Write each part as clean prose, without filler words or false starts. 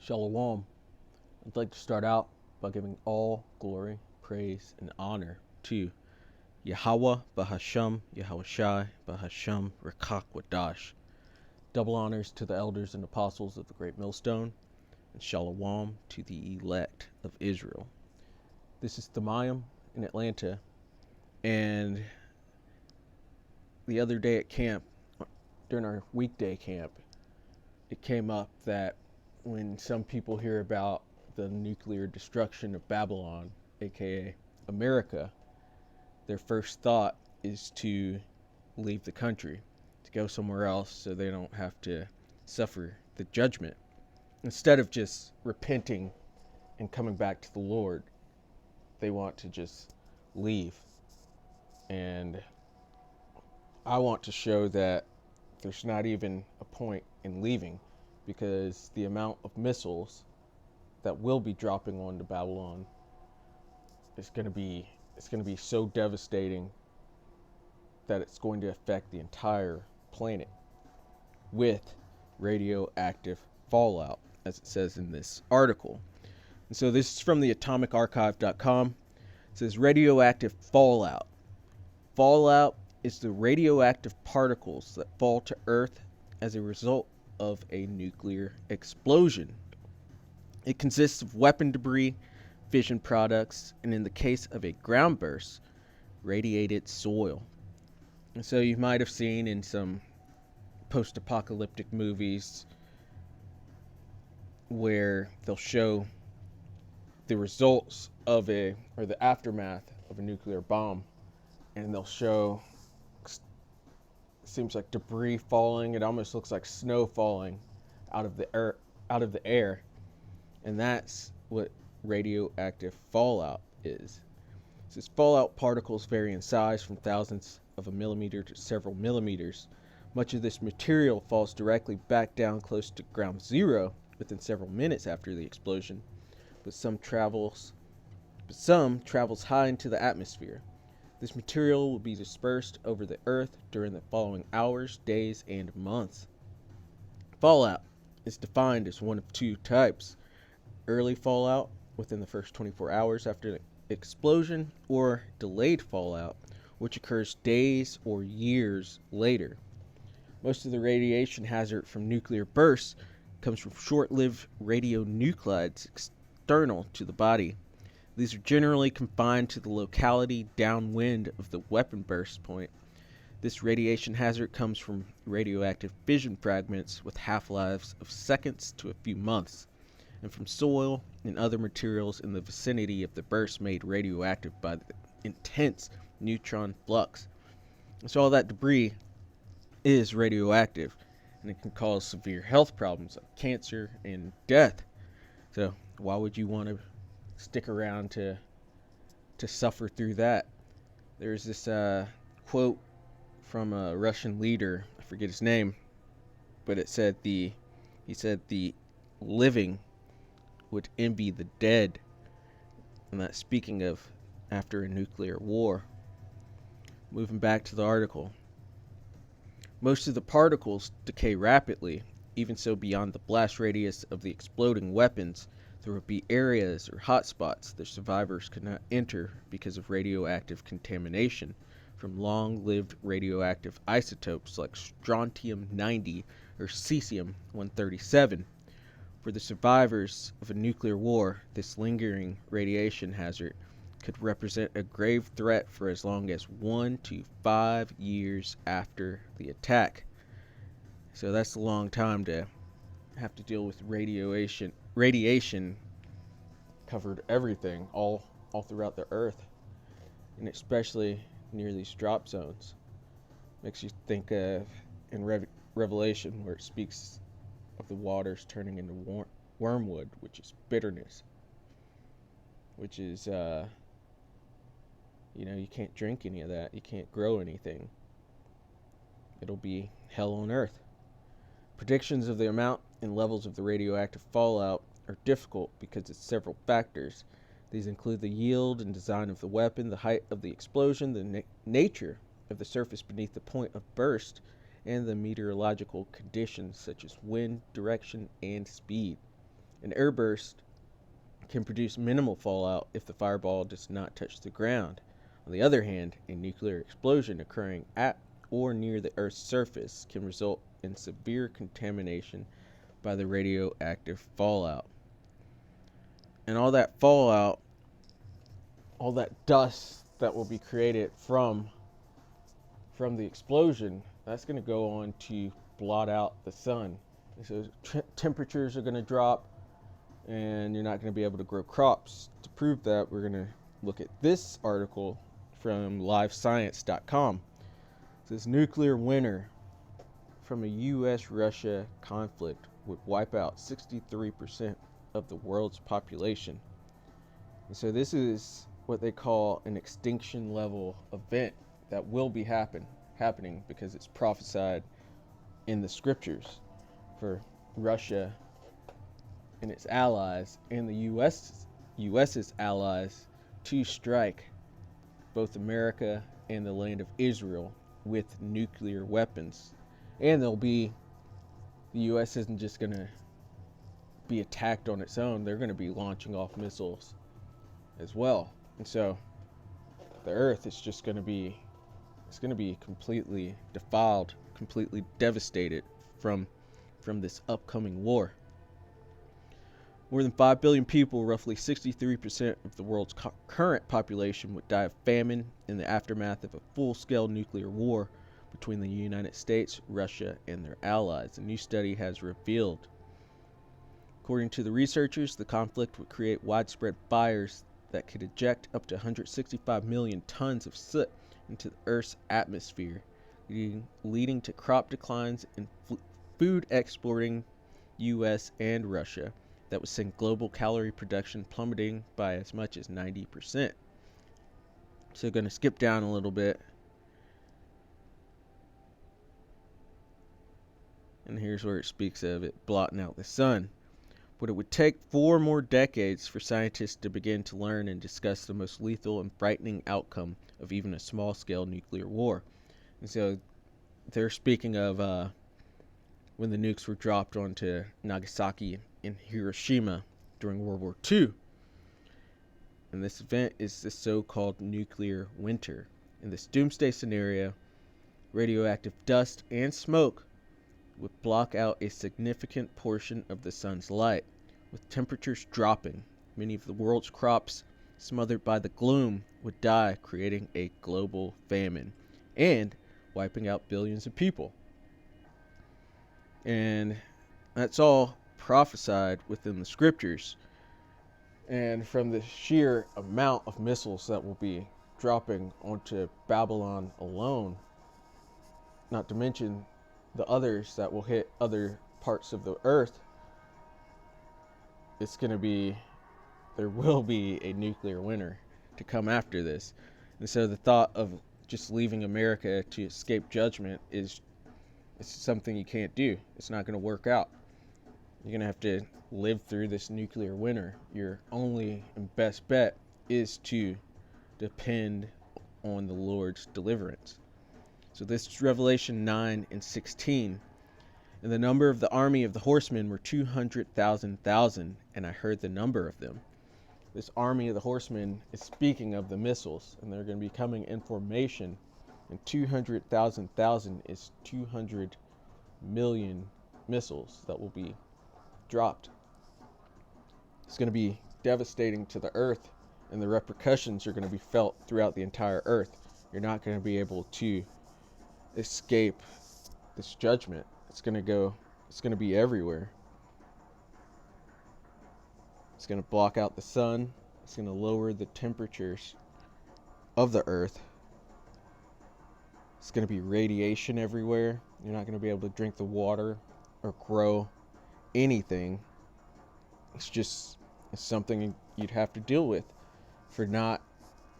Shalom. I'd like to start out by giving all glory, praise, and honor to Yahweh Bahasham Yahushai Bahasham Rekak Wadash. Double honors to the elders and apostles of the Great Millstone, and Shalom to the elect of Israel. This is Thamayim in Atlanta, and the other day at camp, during our weekday camp, it came up that when some people hear about the nuclear destruction of Babylon, aka America, their first thought is to leave the country, to go somewhere else so they don't have to suffer the judgment. Instead of just repenting and coming back to the Lord, they want to just leave. And I want to show that there's not even a point in leaving, because the amount of missiles that will be dropping onto Babylon is going to be so devastating that it's going to affect the entire planet with radioactive fallout, as it says in this article. And so this is from the atomicarchive.com. It says radioactive fallout. Fallout is the radioactive particles that fall to Earth as a result of a nuclear explosion. It consists of weapon debris, fission products, and in the case of a ground burst, radiated soil. And so you might have seen in some post-apocalyptic movies where they'll show the results of the aftermath of a nuclear bomb, and they'll show, seems like debris falling. It almost looks like snow falling out of the air, and that's what radioactive fallout is. Since fallout particles vary in size from thousands of a millimeter to several millimeters, much of this material falls directly back down close to ground zero within several minutes after the explosion, but some travels high into the atmosphere. This material will be dispersed over the earth during the following hours, days, and months. Fallout is defined as one of two types: early fallout within the first 24 hours after the explosion, or delayed fallout, which occurs days or years later. Most of the radiation hazard from nuclear bursts comes from short-lived radionuclides external to the body. These are generally confined to the locality downwind of the weapon burst point. This radiation hazard comes from radioactive fission fragments with half-lives of seconds to a few months, and from soil and other materials in the vicinity of the burst made radioactive by the intense neutron flux. So all that debris is radioactive, and it can cause severe health problems like cancer and death. So why would you want to stick around to suffer through that? There's this quote from a Russian leader, I forget his name, but he said the living would envy the dead, and that's speaking of after a nuclear war. Moving back to the article. Most of the particles decay rapidly. Even so, beyond the blast radius of the exploding weapons, there would be areas or hotspots the survivors could not enter because of radioactive contamination from long-lived radioactive isotopes like strontium-90 or cesium-137. For the survivors of a nuclear war, this lingering radiation hazard could represent a grave threat for as long as 1 to 5 years after the attack. So that's a long time to have to deal with radiation. Radiation covered everything all throughout the earth, and especially near these drop zones. Makes you think of in Revelation, where it speaks of the waters turning into wormwood, which is bitterness, which is you can't drink any of that. You can't grow anything. It'll be hell on earth. Predictions of the amount and levels of the radioactive fallout are difficult because of several factors. These include the yield and design of the weapon, the height of the explosion, the nature of the surface beneath the point of burst, and the meteorological conditions such as wind, direction, and speed. An airburst can produce minimal fallout if the fireball does not touch the ground. On the other hand, a nuclear explosion occurring at or near the Earth's surface can result in severe contamination by the radioactive fallout. And all that fallout, all that dust that will be created from the explosion, that's going to go on to blot out the sun. And so temperatures are going to drop, and you're not going to be able to grow crops. To prove that, we're going to look at this article from livescience.com. It says nuclear winter from a U.S.-Russia conflict would wipe out 63% of the world's population. And so this is what they call an extinction level event that will be happening because it's prophesied in the scriptures for Russia and its allies and the US's allies to strike both America and the land of Israel with nuclear weapons. And the US isn't just going to be attacked on its own. They're going to be launching off missiles as well. And so the earth is just going to be completely defiled, completely devastated from this upcoming war. More than 5 billion people, roughly 63% of the world's current population, would die of famine in the aftermath of a full-scale nuclear war between the United States, Russia, and their allies, a new study has revealed. According to the researchers, the conflict would create widespread fires that could eject up to 165 million tons of soot into the Earth's atmosphere, leading to crop declines in food exporting U.S. and Russia that would send global calorie production plummeting by as much as 90%. So going to skip down a little bit. And here's where it speaks of it blotting out the sun. But it would take 4 more decades for scientists to begin to learn and discuss the most lethal and frightening outcome of even a small-scale nuclear war. And so they're speaking of when the nukes were dropped onto Nagasaki and Hiroshima during World War II. And this event is the so-called nuclear winter. In this doomsday scenario, radioactive dust and smoke would block out a significant portion of the sun's light. With temperatures dropping, many of the world's crops, smothered by the gloom, would die, creating a global famine and wiping out billions of people. And that's all prophesied within the scriptures. And from the sheer amount of missiles that will be dropping onto Babylon alone, not to mention the others that will hit other parts of the earth, there will be a nuclear winter to come after this. And so the thought of just leaving America to escape judgment is something you can't do. It's not going to work out. You're going to have to live through this nuclear winter. Your only and best bet is to depend on the Lord's deliverance. So this is Revelation 9:16. And the number of the army of the horsemen were 200,000, and I heard the number of them. This army of the horsemen is speaking of the missiles, and they're going to be coming in formation. And 200,000 is 200 million missiles that will be dropped. It's going to be devastating to the earth, and the repercussions are going to be felt throughout the entire earth. You're not going to be able to escape this judgment. It's going to be everywhere. It's going to block out the sun. It's going to lower the temperatures of the earth. It's going to be radiation everywhere. You're not going to be able to drink the water or grow anything. It's something you'd have to deal with for not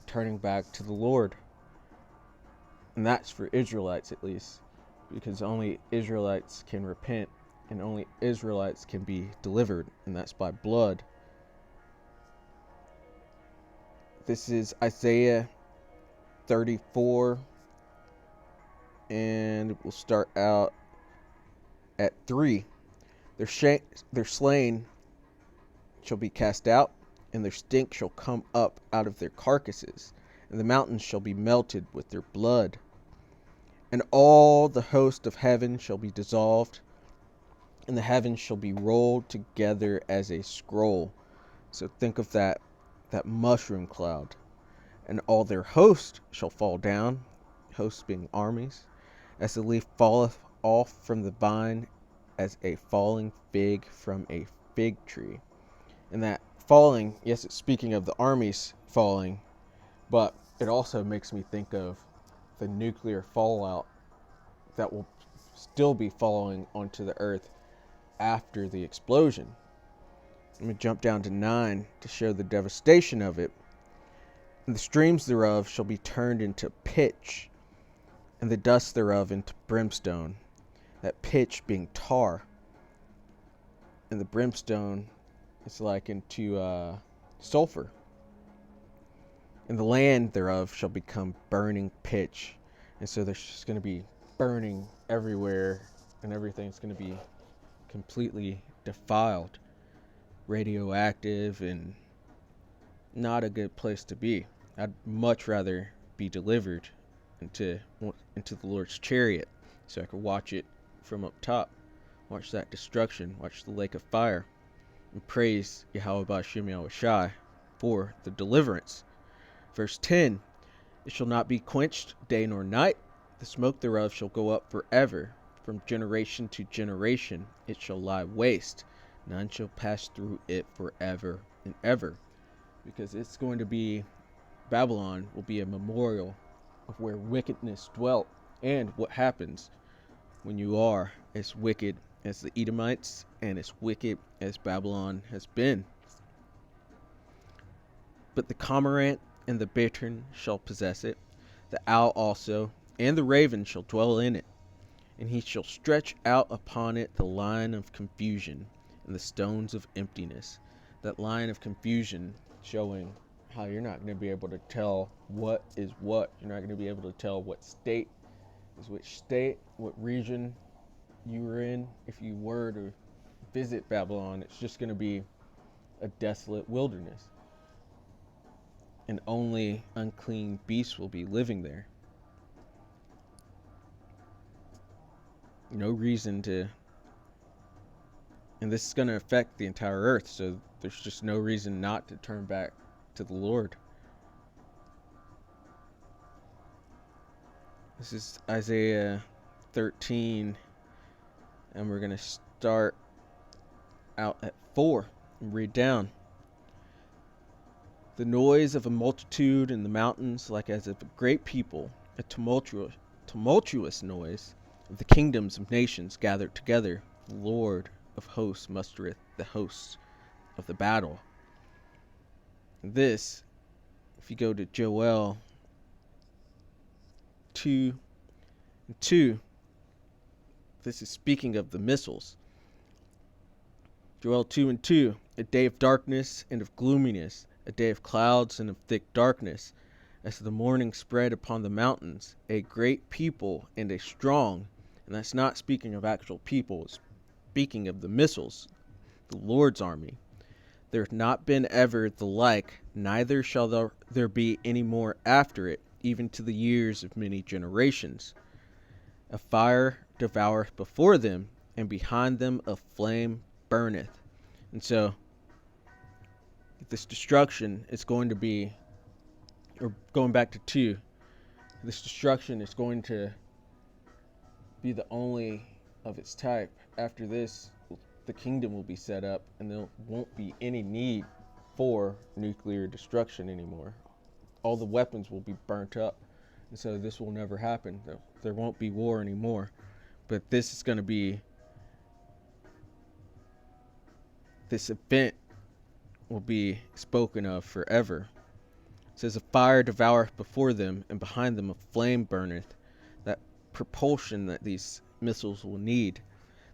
turning back to the Lord. And that's for Israelites at least, because only Israelites can repent and only Israelites can be delivered, and that's by blood. This is Isaiah 34, and we'll start out at 3. They're slain shall be cast out, and their stink shall come up out of their carcasses, and the mountains shall be melted with their blood. And all the host of heaven shall be dissolved, and the heavens shall be rolled together as a scroll. So think of that mushroom cloud. And all their host shall fall down, hosts being armies, as the leaf falleth off from the vine, as a falling fig from a fig tree. And that falling, yes, it's speaking of the armies falling, but it also makes me think of the nuclear fallout that will still be falling onto the earth after the explosion. Let me jump down to 9 to show the devastation of it. And the streams thereof shall be turned into pitch, and the dust thereof into brimstone. That pitch being tar, and the brimstone is likened to sulfur. And the land thereof shall become burning pitch. And so there's just going to be burning everywhere, and everything's going to be completely defiled, radioactive, and not a good place to be. I'd much rather be delivered into the Lord's chariot, so I could watch it from up top, watch that destruction, watch the lake of fire, and praise Yahweh Ba'Shem Yahweh Shai for the deliverance. Verse 10, it shall not be quenched day nor night, the smoke thereof shall go up forever. From generation to generation it shall lie waste, none shall pass through it forever and ever. Because it's going to be, Babylon will be a memorial of where wickedness dwelt and what happens when you are as wicked as the Edomites and as wicked as Babylon has been. But the cormorant and the bittern shall possess it, the owl also, and the raven shall dwell in it. And he shall stretch out upon it the line of confusion and the stones of emptiness. That line of confusion showing how you're not going to be able to tell what is what. You're not going to be able to tell what state is which state, what region you were in. If you were to visit Babylon, it's just going to be a desolate wilderness. And only unclean beasts will be living there. No reason to, and this is going to affect the entire earth, so there's just no reason not to turn back to the Lord. This is Isaiah 13, and we're going to start out at 4 and read down. The noise of a multitude in the mountains, like as of a great people, a tumultuous noise of the kingdoms of nations gathered together. The Lord of hosts mustereth the hosts of the battle. This, if you go to Joel 2:2, this is speaking of the missiles. Joel 2:2, a day of darkness and of gloominess, a day of clouds and of thick darkness, as the morning spread upon the mountains, a great people and a strong. And that's not speaking of actual people, it's speaking of the missiles, the Lord's army. There hath not been ever the like, neither shall there be any more after it, even to the years of many generations. A fire devoureth before them, and behind them a flame burneth. And so, this destruction is going to be, or going back to 2, this destruction is going to be the only of its type. After this, the kingdom will be set up, and there won't be any need for nuclear destruction anymore. All the weapons will be burnt up, and so this will never happen. There won't be war anymore. But this is going to be, this event will be spoken of forever. It says, a fire devoureth before them, and behind them a flame burneth. That propulsion that these missiles will need.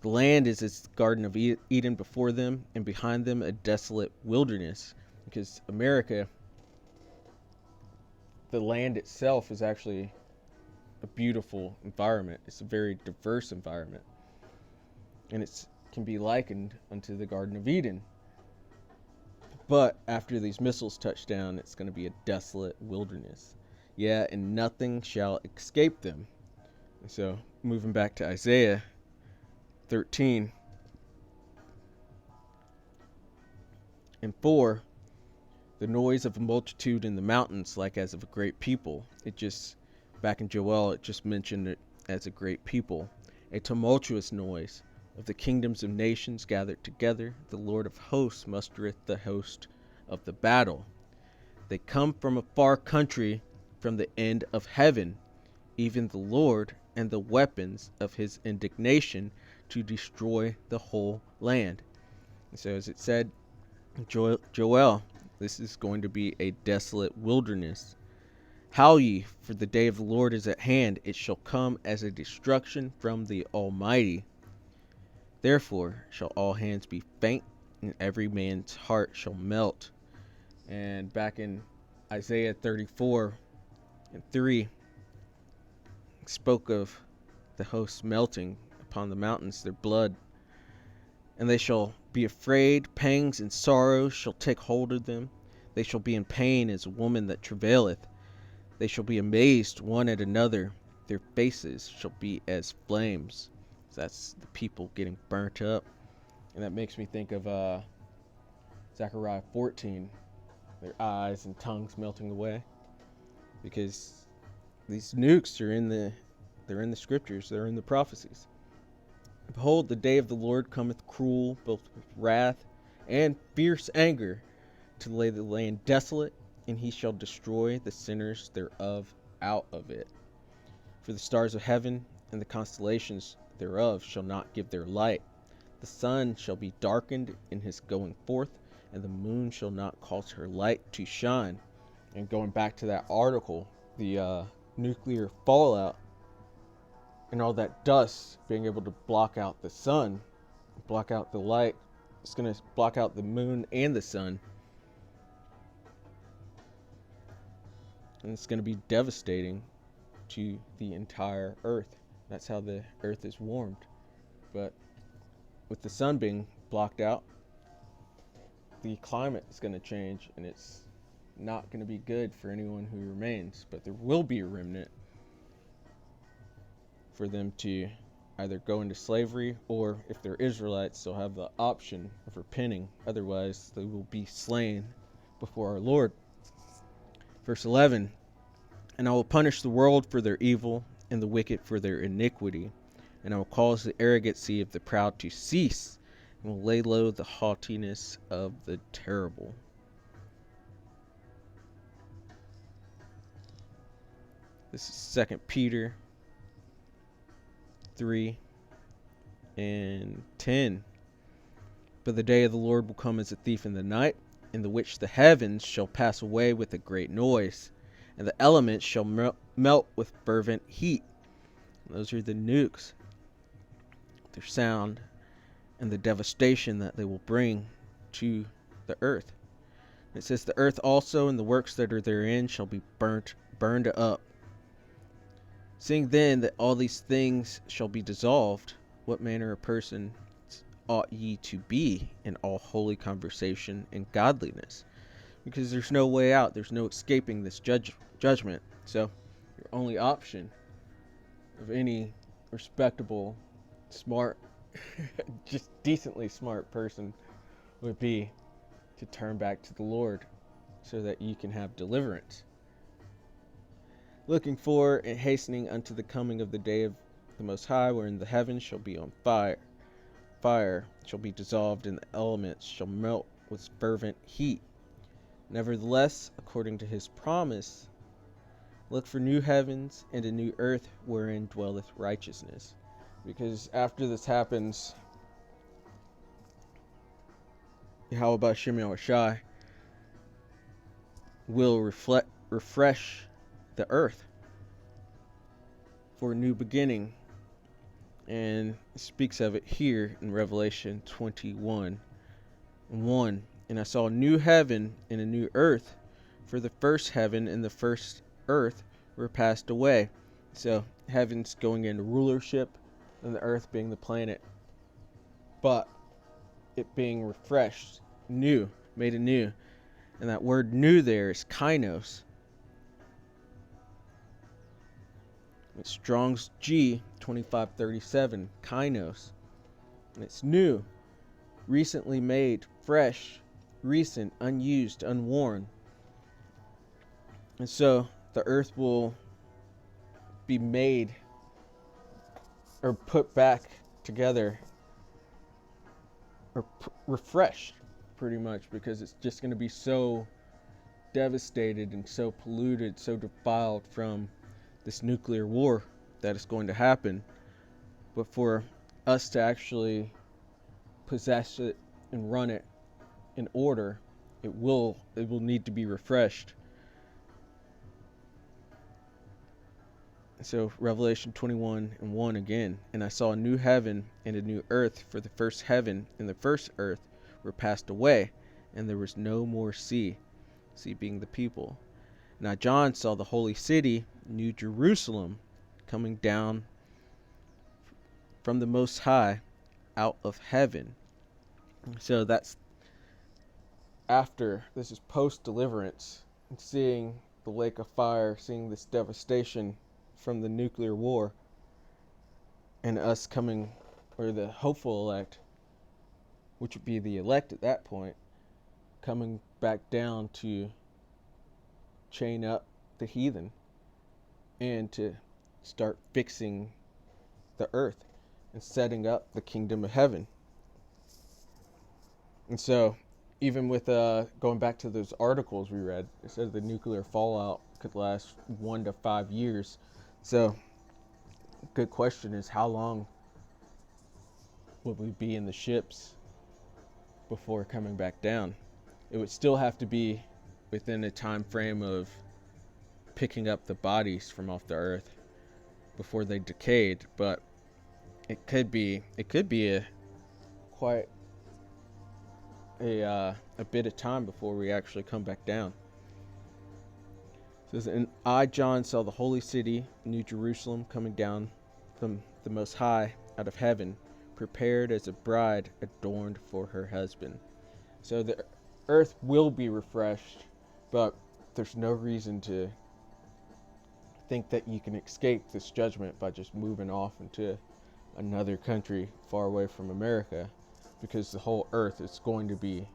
The land is its Garden of Eden before them, and behind them a desolate wilderness. Because America, the land itself is actually a beautiful environment. It's a very diverse environment. And it can be likened unto the Garden of Eden. But after these missiles touch down, it's going to be a desolate wilderness. Yeah, and nothing shall escape them. And so, moving back to Isaiah 13 and 4, the noise of a multitude in the mountains, like as of a great people. Back in Joel, it just mentioned it as a great people. A tumultuous noise of the kingdoms of nations gathered together. The Lord of hosts mustereth the host of the battle. They come from a far country, from the end of heaven, even the Lord and the weapons of his indignation to destroy the whole land. And so as it said, Joel, this is going to be a desolate wilderness. Howl ye, for the day of the Lord is at hand. It shall come as a destruction from the Almighty. Therefore shall all hands be faint, and every man's heart shall melt. And back in Isaiah 34 and 3, spoke of the hosts melting upon the mountains, their blood. And they shall be afraid, pangs and sorrows shall take hold of them. They shall be in pain as a woman that travaileth. They shall be amazed one at another. Their faces shall be as flames. So that's the people getting burnt up. And that makes me think of Zechariah 14, their eyes and tongues melting away. Because these nukes are they're in the scriptures, they're in the prophecies. Behold, the day of the Lord cometh cruel, both with wrath and fierce anger, to lay the land desolate, and he shall destroy the sinners thereof out of it. For the stars of heaven and the constellations thereof shall not give their light. The sun shall be darkened in his going forth, and the moon shall not cause her light to shine. And going back to that article, the nuclear fallout and all that dust being able to block out the sun, block out the light, it's going to block out the moon and the sun. And it's going to be devastating to the entire earth. That's how the earth is warmed. But with the sun being blocked out, the climate is going to change, and it's not going to be good for anyone who remains. But there will be a remnant for them to either go into slavery, or if they're Israelites, they'll have the option of repenting. Otherwise, they will be slain before our Lord. Verse 11, and I will punish the world for their evil, and the wicked for their iniquity. And I will cause the arrogancy of the proud to cease, and will lay low the haughtiness of the terrible. This is 2 Peter 3 and 10. But the day of the Lord will come as a thief in the night, in the which the heavens shall pass away with a great noise, and the elements shall melt with fervent heat. Those are the nukes, their sound, and the devastation that they will bring to the earth. It says, the earth also and the works that are therein shall be burned up. Seeing then that all these things shall be dissolved, what manner of person ought ye to be in all holy conversation and godliness? Because there's no way out. There's no escaping this judgment. So your only option of any respectable, smart, just decently smart person would be to turn back to the Lord so that you can have deliverance. Looking for and hastening unto the coming of the day of the Most High, wherein the heavens shall be on fire. Fire shall be dissolved, and the elements shall melt with fervent heat. Nevertheless, according to his promise, look for new heavens and a new earth wherein dwelleth righteousness. Because after this happens, Yahweh Shem Yahushai will refresh the earth for a new beginning. And it speaks of it here in Revelation 21:1. And I saw a new heaven and a new earth, for the first heaven and the first earth were passed away. So heaven's going into rulership, and the earth being the planet, but it being refreshed, new. made anew. And that word new there is kainos. It's Strong's G 2537, kainos. And it's new, recently made, fresh, recent, unused, unworn. And so the earth will be made or put back together or refreshed pretty much, because it's just going to be so devastated and so polluted, so defiled from this nuclear war that is going to happen. But for us to actually possess it and run it in order, it will need to be refreshed. So Revelation 21:1 again, and I saw a new heaven and a new earth, for the first heaven and the first earth were passed away, and there was no more sea, sea being the people. Now John saw the holy city, New Jerusalem, coming down from the Most High out of heaven. So that's after, this is post-deliverance, seeing the lake of fire, seeing this devastation from the nuclear war, and us coming, or the hopeful elect, which would be the elect at that point, coming back down to chain up the heathen and to start fixing the earth and setting up the kingdom of heaven. And so even with going back to those articles we read, it says the nuclear fallout could last 1 to 5 years. So good question is, how long will we be in the ships before coming back down? It would still have to be within a time frame of picking up the bodies from off the earth before they decayed, but it could be quite a bit of time before we actually come back down. It says, and I, John, saw the holy city, New Jerusalem, coming down from the Most High out of heaven, prepared as a bride adorned for her husband. So the earth will be refreshed, but there's no reason to think that you can escape this judgment by just moving off into another country far away from America, because the whole earth is going to be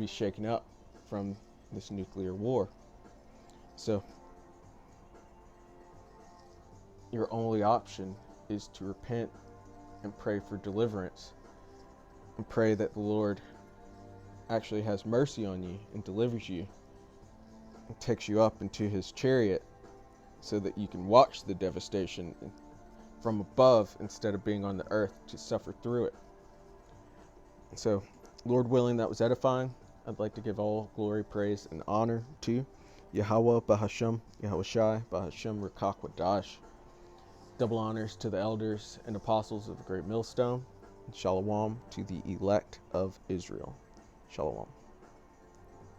shaken up from this nuclear war. So your only option is to repent and pray for deliverance, and pray that the Lord actually has mercy on you and delivers you and takes you up into his chariot, so that you can watch the devastation from above instead of being on the earth to suffer through it. So, Lord willing, that was edifying. I'd like to give all glory, praise, and honor to Yahweh Bahashem, Yahweh Shai, Bahashem Rakak Wadash. Double honors to the elders and apostles of the Great Millstone. And Shalom to the elect of Israel. Shalom.